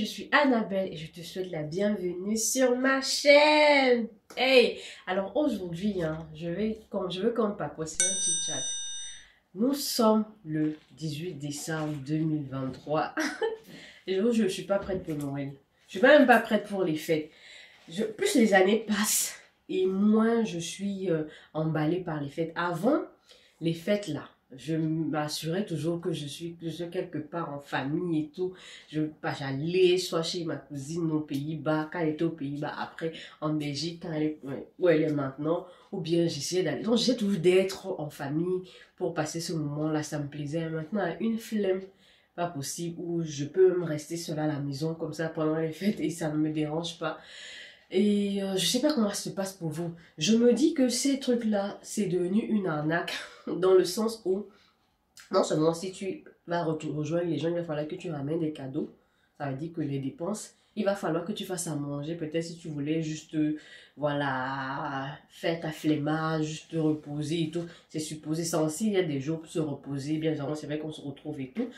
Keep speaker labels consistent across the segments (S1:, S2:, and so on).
S1: suis Annabelle et je te souhaite la bienvenue sur ma chaîne. Hey, alors aujourd'hui, je veux qu'on papote, c'est un petit chat. Nous sommes le 18 décembre 2023 et je ne suis pas prête pour Noël. Je ne suis même pas prête pour les fêtes. Plus les années passent et moins je suis emballée par les fêtes. Avant, les fêtes là, je m'assurais toujours que je suis quelque part en famille et tout. J'allais soit chez ma cousine aux Pays-Bas, quand elle était aux Pays-Bas, après en Belgique, quand elle est, où elle est maintenant, ou bien j'essayais d'aller. Donc j'essayais toujours d'être en famille pour passer ce moment-là, ça me plaisait. Maintenant, une flemme, pas possible, où je peux me rester seule à la maison comme ça pendant les fêtes et ça ne me dérange pas. Et je sais pas comment ça se passe pour vous. Je me dis que ces trucs-là, c'est devenu une arnaque dans le sens où, non seulement si tu vas rejoindre les gens, il va falloir que tu ramènes des cadeaux. Ça veut dire que les dépenses, il va falloir que tu fasses à manger. Peut-être si tu voulais juste, voilà, faire ta flemmade, juste te reposer et tout. C'est supposé ça aussi, il y a des jours pour se reposer. Bien évidemment, c'est vrai qu'on se retrouve et tout.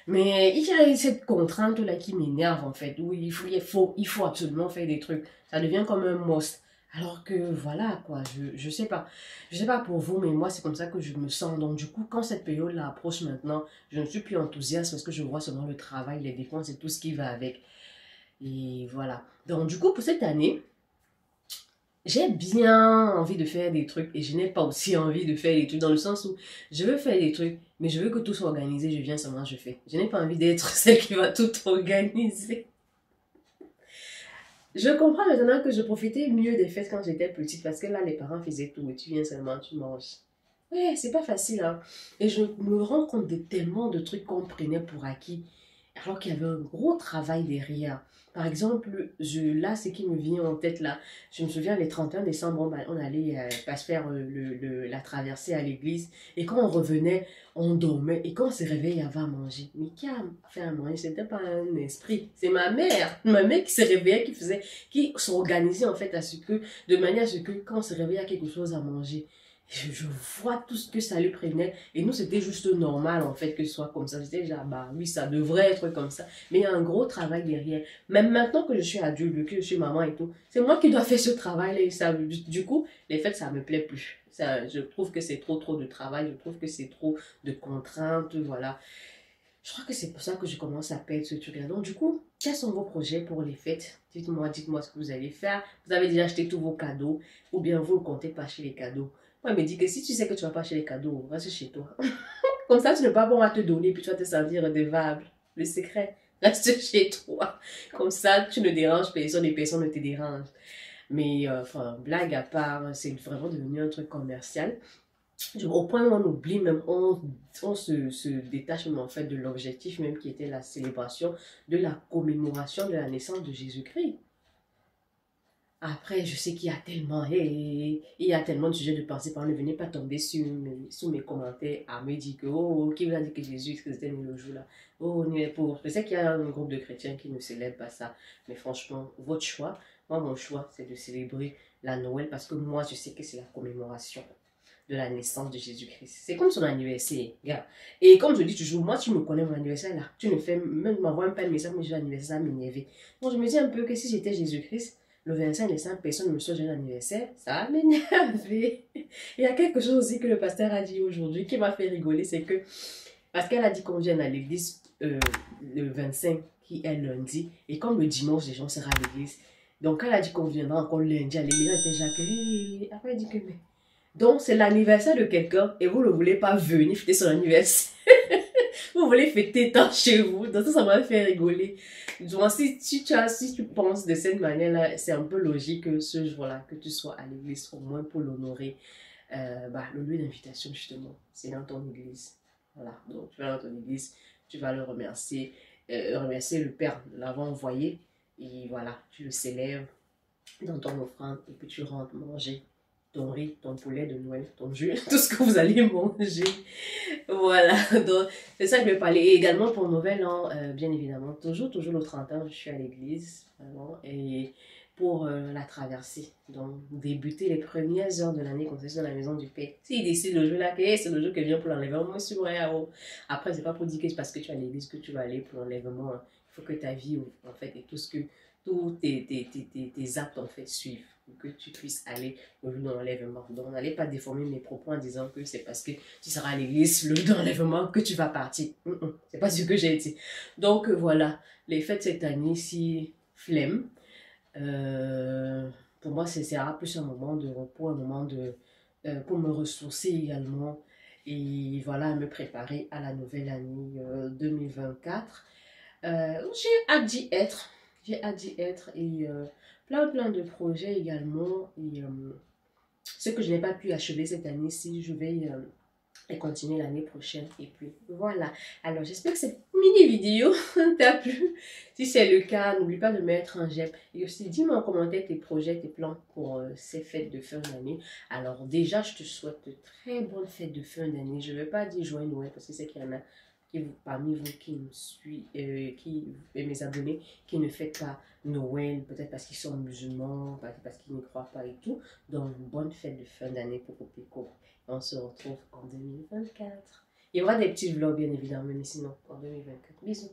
S1: Mais il y a cette contrainte-là qui m'énerve en fait, où il faut absolument faire des trucs. Ça devient comme un must. Alors que voilà quoi, je sais pas. Je sais pas pour vous, mais moi c'est comme ça que je me sens. Donc du coup, quand cette période-là approche maintenant, je ne suis plus enthousiaste parce que je vois seulement le travail, les dépenses et tout ce qui va avec. Et voilà. Donc du coup, pour cette année, j'ai bien envie de faire des trucs et je n'ai pas aussi envie de faire des trucs dans le sens où je veux faire des trucs, mais je veux que tout soit organisé, je viens seulement, je fais. Je n'ai pas envie d'être celle qui va tout organiser. Je comprends maintenant que je profitais mieux des fêtes quand j'étais petite parce que là, les parents faisaient tout et tu viens seulement, tu manges. Ouais, c'est pas facile, hein. Et je me rends compte de tellement de trucs qu'on prenait pour acquis, alors qu'il y avait un gros travail derrière. Par exemple, là, ce qui me vient en tête là, je me souviens, le 31 décembre, on allait pas faire la traversée à l'église. Et quand on revenait, on dormait. Et quand on se réveillait, il y avait à manger. Mais qui a fait à manger? C'était pas un esprit. C'est ma mère qui se réveillait, qui s'organisait en fait de manière à ce que quand on se réveillait, il y a quelque chose à manger. Je vois tout ce que ça lui prévenait. Et nous, c'était juste normal, en fait, que ce soit comme ça. J'étais genre, bah oui, ça devrait être comme ça. Mais il y a un gros travail derrière. Même maintenant que je suis adulte, que je suis maman et tout, c'est moi qui dois faire ce travail-là. Et ça, du coup, les fêtes, ça me plaît plus. Ça, je trouve que c'est trop de travail. Je trouve que c'est trop de contraintes, voilà. Je crois que c'est pour ça que je commence à perdre ce truc-là. Donc, du coup, quels sont vos projets pour les fêtes? Dites-moi ce que vous allez faire. Vous avez déjà acheté tous vos cadeaux ou bien vous ne comptez pas acheter les cadeaux? Moi, il me dit que si tu sais que tu ne vas pas acheter les cadeaux, reste chez toi. Comme ça, tu n'es pas bon à te donner puis tu vas te sentir redevable. Le secret, reste chez toi. Comme ça, tu ne déranges personne et personne ne te dérange. Mais, enfin, blague à part, c'est vraiment devenu un truc commercial. Au point où on oublie même, on se détache même en fait de l'objectif même qui était la célébration de la commémoration de la naissance de Jésus-Christ. Après, je sais qu'il y a tellement, il y a tellement de sujets de pensée, par ne venez pas tomber sous mes commentaires à me dire que, oh, qui vous a dit que Jésus était né le jour-là? Oh, on est pauvre. Je sais qu'il y a un groupe de chrétiens qui ne célèbrent pas ça, mais franchement, votre choix, moi, mon choix, c'est de célébrer la Noël parce que moi, je sais que c'est la commémoration de la naissance de Jésus-Christ. C'est comme son anniversaire, gars. Et comme je dis toujours, moi, tu me connais mon anniversaire là. Tu ne fais même m'envoies même pas de message, mais j'ai l'anniversaire, ça m'énerver. Donc, je me dis un peu que si j'étais Jésus-Christ, le 25 décembre, personne ne me souhaite un anniversaire, ça va m'énerver. Il y a quelque chose aussi que le pasteur a dit aujourd'hui qui m'a fait rigoler, c'est que, parce qu'elle a dit qu'on vienne à l'église le 25, qui est lundi, et comme le dimanche, les gens seront à l'église. Donc, elle a dit qu'on viendra encore lundi à l'église, elle était déjà que, après, elle dit que, mais donc, c'est l'anniversaire de quelqu'un et vous ne voulez pas venir fêter son anniversaire. Vous voulez fêter tant chez vous. Donc, ça m'a fait rigoler. Donc, si tu penses de cette manière-là, c'est un peu logique que ce jour-là, que tu sois à l'église, au moins pour l'honorer. Le lieu d'invitation, justement, c'est dans ton église. Voilà. Donc, tu vas dans ton église, tu vas le remercier. Remercier le Père de l'avoir envoyé. Et voilà, tu le célèbres dans ton offrande et puis tu rentres manger ton riz, ton poulet de Noël, ton jus, tout ce que vous allez manger. Voilà, donc c'est ça que je vais parler. Et également pour Noël, hein, bien évidemment, toujours le 31, je suis à l'église, vraiment, et pour la traversée. Donc, débuter les premières heures de l'année comme ça dans la maison du Père. S'il décide le jour là, que c'est le jour qui vient pour l'enlèvement, moi, je suis vrai. Après, c'est pas pour dire que c'est parce que tu es à l'église que tu vas aller pour l'enlèvement. Il faut que ta vie, en fait, et tous tes actes, en fait, suivent. Pour que tu puisses aller au lieu d'enlèvement. Donc, n'allez pas déformer mes propos en disant que c'est parce que tu seras à l'église le lieu d'enlèvement que tu vas partir. C'est pas ce que j'ai dit. Donc, voilà. Les fêtes cette année-ci, flemme. Pour moi, ce sera plus un moment de repos, un moment pour me ressourcer également. Et voilà, me préparer à la nouvelle année 2024. J'ai hâte d'y être. J'ai hâte d'y être et plein de projets également. Et ce que je n'ai pas pu achever cette année-ci, je vais et continuer l'année prochaine. Et puis voilà. Alors j'espère que cette mini vidéo t'a plu. Si c'est le cas, n'oublie pas de mettre un j'aime. Et aussi dis-moi en commentaire tes projets, tes plans pour ces fêtes de fin d'année. Alors déjà, je te souhaite de très bonnes fêtes de fin d'année. Je ne vais pas dire joyeux Noël parce que c'est qu'il y en a parmi vous qui me suivent, mes abonnés, qui ne fêtent pas Noël, peut-être parce qu'ils sont musulmans, parce qu'ils ne croient pas et tout. Donc, bonne fête de fin d'année pour Copeco. On se retrouve en 2024. Il y aura des petits vlogs, bien évidemment, mais sinon, en 2024. Bisous.